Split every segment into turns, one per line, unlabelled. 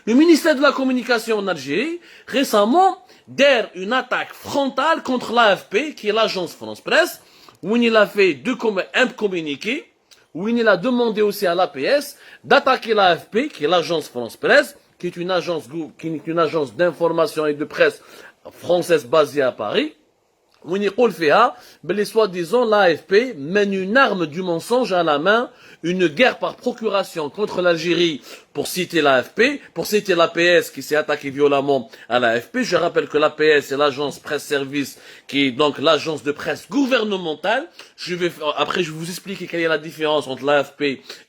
Le ministère de la Communication en Algérie, récemment, d'air une attaque frontale contre l'AFP, qui est l'agence France Presse, où il a fait un communiqué, où il a demandé aussi à l'APS d'attaquer l'AFP, qui est l'agence France Presse, qui est une agence d'information et de presse française basée à Paris, où il dit soi-disant l'AFP mène une arme du mensonge à la main, une guerre par procuration contre l'Algérie, pour citer l'AFP, pour citer l'APS qui s'est attaqué violemment à l'AFP. Je rappelle que l'APS est l'agence presse service, qui est donc l'agence de presse gouvernementale. Après je vais vous expliquer quelle est la différence entre l'AFP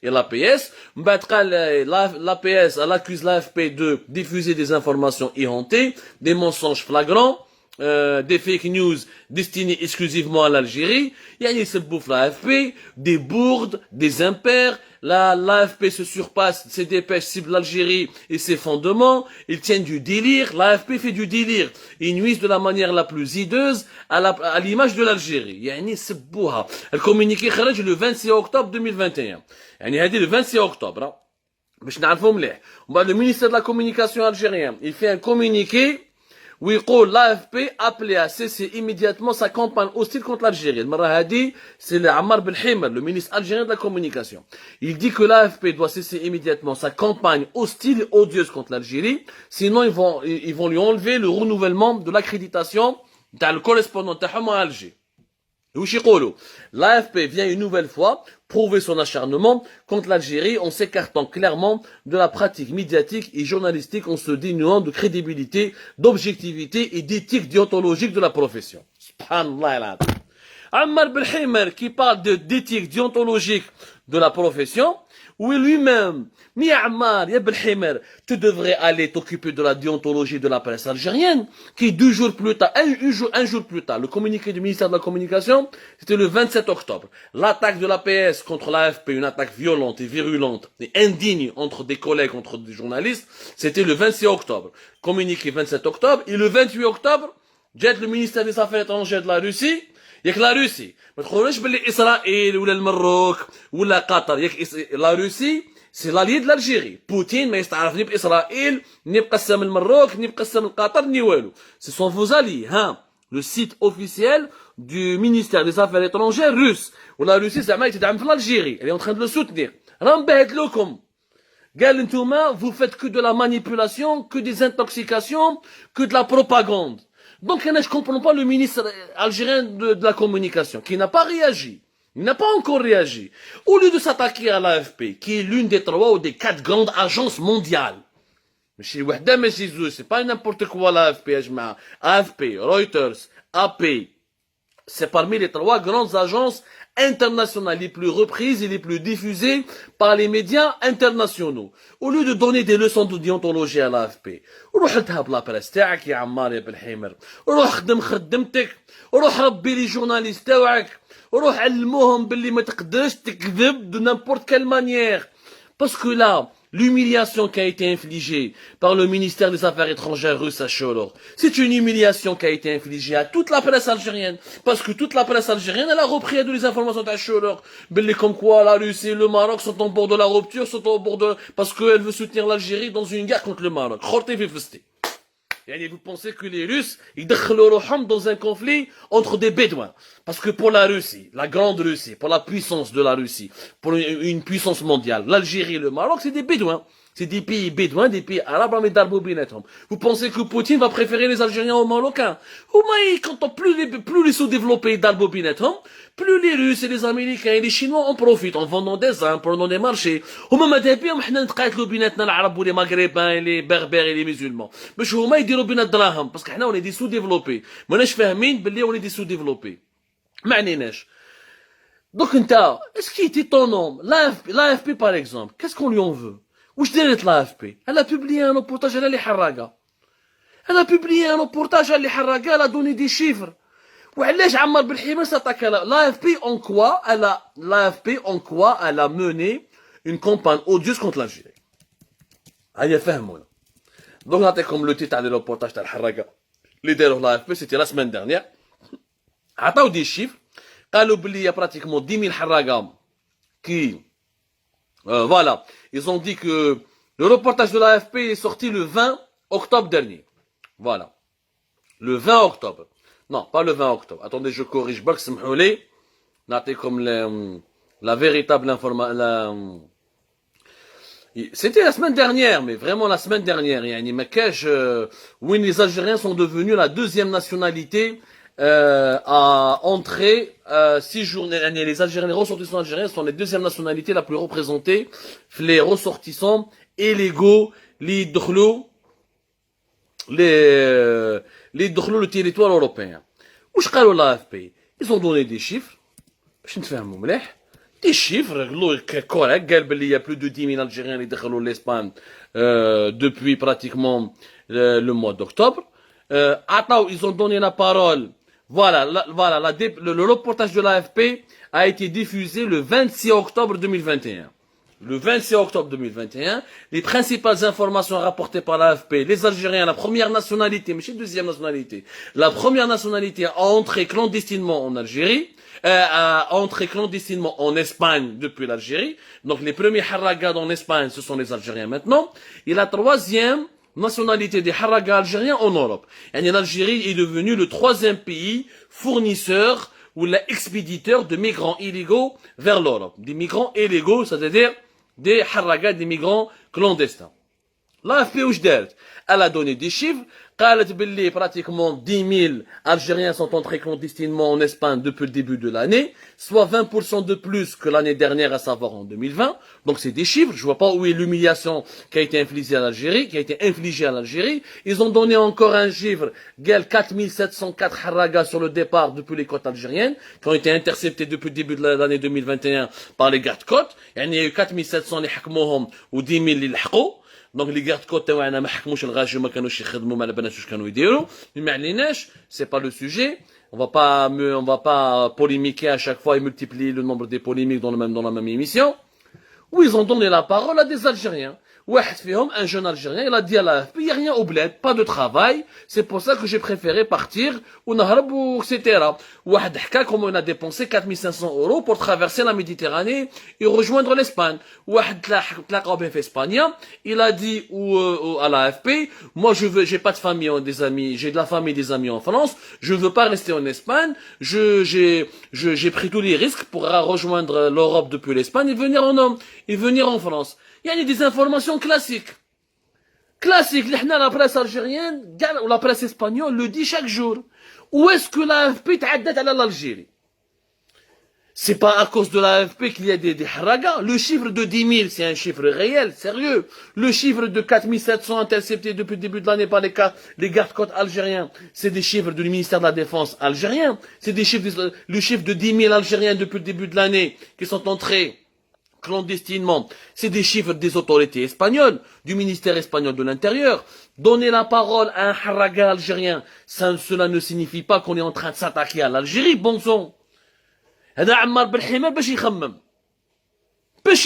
et l'APS. L'APS, elle accuse l'AFP de diffuser des informations éhontées, des mensonges flagrants, des fake news destinés exclusivement à l'Algérie. Il y a l'AFP, des bourdes, des impairs. L'AFP se surpasse, ses dépêches ciblent l'Algérie et ses fondements. Ils tiennent du délire. L'AFP fait du délire. Ils nuisent de la manière la plus hideuse à l'image de l'Algérie. Elle communiquait le 26 octobre 2021. Le 26 octobre. Le ministère de la Communication algérien, il fait un communiqué où l'AFP appelé à cesser immédiatement sa campagne hostile contre l'Algérie. C'est Ammar Belhimer, le ministre algérien de la Communication. Il dit que l'AFP doit cesser immédiatement sa campagne hostile et odieuse contre l'Algérie, sinon ils vont lui enlever le renouvellement de l'accréditation dans le correspondant à Alger. L'AFP vient une nouvelle fois prouver son acharnement contre l'Algérie en s'écartant clairement de la pratique médiatique et journalistique, en se dénuant de crédibilité, d'objectivité et d'éthique déontologique de la profession. Subhanallah. Ammar Belhimer qui parle d'éthique déontologique de la profession, où lui-même, mi Ammar, ya Belhimer, tu devrais aller t'occuper de la déontologie de la presse algérienne, qui 2 jours plus tard, un jour plus tard, le communiqué du ministère de la Communication, c'était le 27 octobre. L'attaque de l'APS contre l'AFP, une attaque violente et virulente et indigne entre des collègues, entre des journalistes, c'était le 26 octobre. Communiqué 27 octobre, et le 28 octobre, jette le ministère des Affaires étrangères de la Russie, ياك لا روسي ما تقولوش باللي اسرائيل ولا المروك ولا قطر ياك لا روسي سي لالي د l'Algérie. بوتين ما يستعرفني باسرائيل ني بقسم المروك ني بقسم قطر ني والو. Ce sont vos alliés, hein. Le site officiel du ministère des Affaires étrangères russe. ولا روسي زعما يتدعم في l'Algérie. Elle est en train de le soutenir. راهم باهت لكم. قال نتوما vous faites que de la manipulation, que des intoxications, que de la propagande. Donc, je ne comprends pas le ministre algérien de la Communication, qui n'a pas réagi. Il n'a pas encore réagi. Au lieu de s'attaquer à l'AFP, qui est l'une des 3 ou des 4 grandes agences mondiales. C'est pas n'importe quoi l'AFP, AFP, Reuters, AP. C'est parmi les 3 grandes agences internationales les plus reprises et les plus diffusées par les médias internationaux. Au lieu de donner des leçons de déontologie à l'AFP, روح اذهب لابريس تاعك يا عمار يا بالحمر، روح خدم خدمتك، روح ربي لي جورناليست تاعك، روح علموهم باللي ما تقدرش تكذب de n'importe quelle manière. Parce que là, l'humiliation qui a été infligée par le ministère des Affaires étrangères russe à Cholor, c'est une humiliation qui a été infligée à toute la presse algérienne. Parce que toute la presse algérienne, elle a repris les informations de Cholor. Comme quoi la Russie et le Maroc sont au bord de la rupture, sont au bord de... parce qu'elle veut soutenir l'Algérie dans une guerre contre le Maroc. Vous pensez que les Russes, ils déclenchent dans un conflit entre des Bédouins. Parce que pour la Russie, la grande Russie, pour la puissance de la Russie, pour une puissance mondiale, l'Algérie et le Maroc, c'est des Bédouins. C'est des pays bédouins, des pays arabes, mais d'Arbo-Binetom. Vous pensez que Poutine va préférer les Algériens aux Marocains? Quand plus les sous-développés d'Arbo-Binetom, plus les Russes et les Américains et les Chinois en profitent en vendant des armes, prenant des marchés. هما ماذا بيهم حنا نتقاتلوا بيناتنا العرب ولي مغربين les berbères et les musulmans. باش هما يديروا بينا الدراهم parce que حنا on est des sous-développés. ماناش فاهمين باللي on est des sous-développés. ما عنيناش. Donc est-ce qu'il était ton nom? L'AFP par exemple, qu'est-ce qu'on lui en veut? Où je dirais l'AFP? Elle a publié un reportage à l'Haraga. Elle a publié un reportage à l'Haraga, elle a donné des chiffres. وعلاش عمار بالحمر s'attaque à l'AFP en quoi elle a mené une campagne odieuse contre l'Algérie. هيا فهمونا. Donc là, comme le titre de le reportage de l'Haraga, les de l'AFP, c'était la semaine dernière. عطاو des chiffres. قالوا بلي y a pratiquement 10 000 Haraga qui voilà, ils ont dit que Le reportage de l'AFP est sorti le 20 octobre dernier. Voilà. Le 20 octobre. Non, pas le 20 octobre. Attendez, je corrige. Comme la véritable information. C'était la semaine dernière, mais vraiment la semaine dernière. Yani Makash, où les Algériens sont devenus la deuxième nationalité à entrer 6 journées. Les Algériens, les ressortissants algériens sont les deuxième nationalités la plus représentée. Les ressortissants illégaux, les drlous, le territoire européen. Où je parle l'AFP, ils ont donné des chiffres. Je ne fais un moment des chiffres corrects. Il y a plus de 10 000 Algériens qui ont l'Espagne depuis pratiquement le mois d'octobre. Ils ont donné la parole. Voilà, le reportage de l'AFP a été diffusé le 26 octobre 2021. Le 26 octobre 2021, les principales informations rapportées par l'AFP, les Algériens, la première nationalité, mais c'est la deuxième nationalité, la première nationalité a entré clandestinement en Algérie, a entré clandestinement en Espagne depuis l'Algérie. Donc les premiers harragas en Espagne, ce sont les Algériens maintenant. Et la troisième nationalité des harragas algériens en Europe. Et l'Algérie est devenue le troisième pays fournisseur ou l'expéditeur de migrants illégaux vers l'Europe. Des migrants illégaux, c'est-à-dire des harragas, des migrants clandestins. L'AFP elle a donné des chiffres. Pratiquement 10 000 Algériens sont entrés clandestinement en Espagne depuis le début de l'année, soit 20% de plus que l'année dernière, à savoir en 2020. Donc c'est des chiffres. Je vois pas où est l'humiliation qui a été infligée à l'Algérie, Ils ont donné encore un chiffre, 4704 harragas sur le départ depuis les côtes algériennes, qui ont été interceptés depuis le début de l'année 2021 par les gardes-côtes. Il y a eu 4700 les hakmouhom ou 10 000 les l'haqou. Donc les gardes-côtes تاعنا ما حكموش الغاشي وما كانوش يخدموا ما على بالناش واش كانوا يديروا ما عليناش c'est pas le sujet on va pas polémiquer à chaque fois et multiplier le nombre des polémiques dans la même émission où ils ont donné la parole à des Algériens. واحد فيهم un jeune Algérien, il a dit à l'AFP, il n'y a rien au bled, pas de travail, c'est pour ça que j'ai préféré partir, ou nahrab, ou etc. واحد حكا comment on a dépensé 4500 € pour traverser la Méditerranée et rejoindre l'Espagne. واحد تلاقاو بين في اسبانيا, il a dit à l'AFP, moi j'ai pas de famille, des amis, j'ai de la famille, des amis en France, je veux pas rester en Espagne, j'ai pris tous les risques pour rejoindre l'Europe depuis l'Espagne et venir en France. Il y a des informations classiques. La presse algérienne ou la presse espagnole le dit chaque jour. Où est-ce que l'AFP تعدت على l'Algérie? C'est pas à cause de l'AFP qu'il y a des harragas. Le chiffre de 10 000, c'est un chiffre réel, sérieux. Le chiffre de 4700 interceptés depuis le début de l'année par les gardes-côtes algériens, c'est des chiffres du ministère de la Défense algérien. C'est des chiffres, le chiffre de 10 000 Algériens depuis le début de l'année qui sont entrés clandestinement, c'est des chiffres des autorités espagnoles, du ministère espagnol de l'Intérieur. Donner la parole à un harraga algérien, cela ne signifie pas qu'on est en train de s'attaquer à l'Algérie, bon sang. هذا عمار بالحمار باش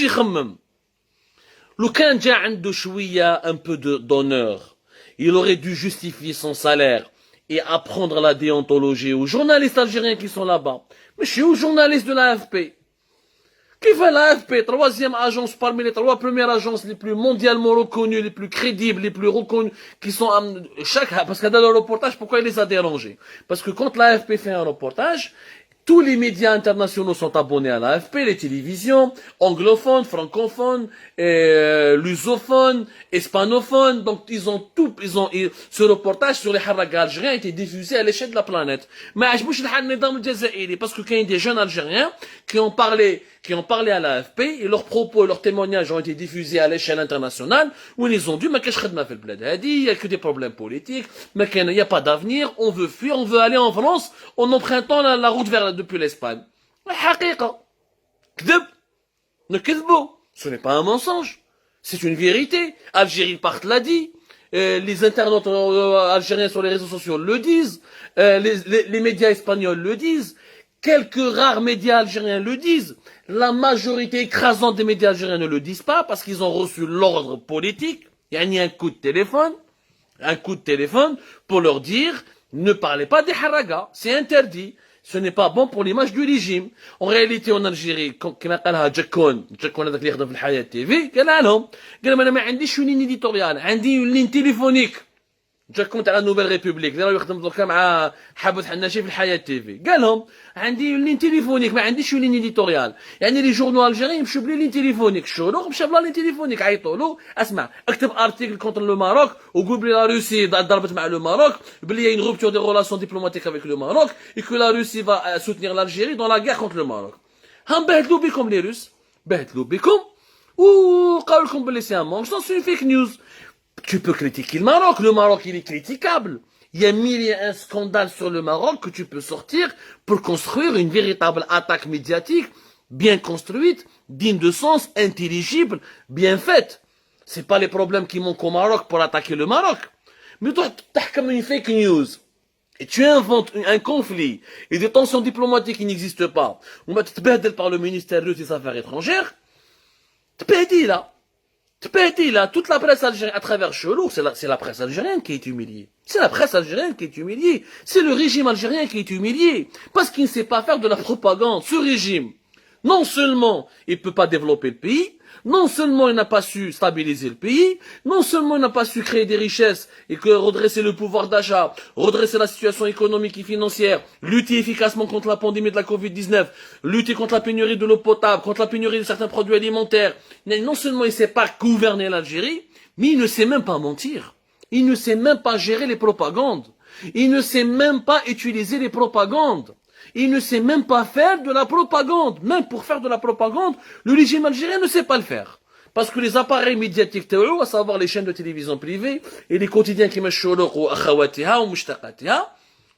يخمم لو كان جا عنده شوية un peu d'honneur, il aurait dû justifier son salaire et apprendre la déontologie aux journalistes algériens qui sont là-bas, mais je suis aux journalistes de l'AFP. Qui fait l'AFP, troisième agence parmi les 3 premières agences les plus mondialement reconnues, les plus crédibles, les plus reconnues, qui sont parce que dans le reportage, pourquoi il les a dérangés? Parce que quand l'AFP fait un reportage, tous les médias internationaux sont abonnés à l'AFP, les télévisions, anglophones, francophones, lusophones, hispanophones. Donc ce reportage sur les harragas algériens a été diffusé à l'échelle de la planète. Mais parce que quand il y a des jeunes Algériens qui ont parlé à l'AFP et leurs propos et leurs témoignages ont été diffusés à l'échelle internationale où ils ont dit mais qu'est-ce que il y a que des problèmes politiques, mais il n'y a pas d'avenir, on veut fuir, on veut aller en France en empruntant la route depuis l'Espagne. Ce n'est pas un mensonge, c'est une vérité. Algérie part l'a dit, les internautes algériens sur les réseaux sociaux le disent, les médias espagnols le disent, quelques rares médias algériens le disent. La majorité écrasante des médias algériens ne le disent pas parce qu'ils ont reçu l'ordre politique. Il y a un coup de téléphone pour leur dire ne parlez pas des harragas, c'est interdit. Ce n'est pas bon pour l'image du régime. En réalité, en Algérie, كما قالها جاكون هذاك اللي يخدم في الحياة تيفي قالها لهم قال انا ما عنديش لين اديتوريال عندي لين تليفونيك جاكون تاع نوفيل ريبوبليك اللي راه يخدم دركا مع حابس حناشي في الحياة تيفي قال لهم عندي لين تليفونيك ما عنديش لين اديتوريال يعني لي جورنو الجيريين يمشوا بلي لين تليفونيك الشروق مشى بلا لين تليفونيك عيطوا له اسمع اكتب ارتيكل كونتر لو ماروك وقول بلي لا روسي ضربت مع لو ماروك بلي y a une rupture des relations diplomatiques avec le Maroc et que la Russie va soutenir l'Algérie dans la guerre contre le Maroc. هنبهدلوا بكم لي روس بهدلوا بكم وقالوا لكم بلي سي ان مونش سي فيك نيوز. Tu peux critiquer le Maroc il est critiquable. Il y a mille et un scandales sur le Maroc que tu peux sortir pour construire une véritable attaque médiatique bien construite, digne de sens, intelligible, bien faite. C'est pas les problèmes qui manquent au Maroc pour attaquer le Maroc. Mais toi, tu as comme une fake news. Et tu inventes un conflit et des tensions diplomatiques qui n'existent pas. On va te bédel par le ministère russe des Affaires étrangères. Te bédis là. Toute la presse algérienne, à travers Chelou, c'est la presse algérienne qui est humiliée. C'est la presse algérienne qui est humiliée. C'est le régime algérien qui est humilié. Parce qu'il ne sait pas faire de la propagande. Ce régime, non seulement il ne peut pas développer le pays, non seulement il n'a pas su stabiliser le pays, non seulement il n'a pas su créer des richesses et que redresser le pouvoir d'achat, redresser la situation économique et financière, lutter efficacement contre la pandémie de la Covid-19, lutter contre la pénurie de l'eau potable, contre la pénurie de certains produits alimentaires. Non seulement il ne sait pas gouverner l'Algérie, mais il ne sait même pas mentir. Il ne sait même pas gérer les propagandes. Il ne sait même pas utiliser les propagandes. Il ne sait même pas faire de la propagande. Même pour faire de la propagande, le régime algérien ne sait pas le faire. Parce que les appareils médiatiques, à savoir les chaînes de télévision privées et les quotidiens qui mèchent ou akhawatiha ou mushtaqatiha,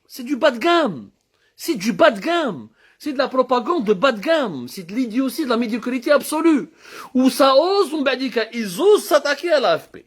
c'est du bas de gamme. C'est du bas de gamme. C'est de la propagande de bas de gamme. C'est de l'idiotie, de la médiocrité absolue. Où ça ose, ils osent s'attaquer à l'AFP.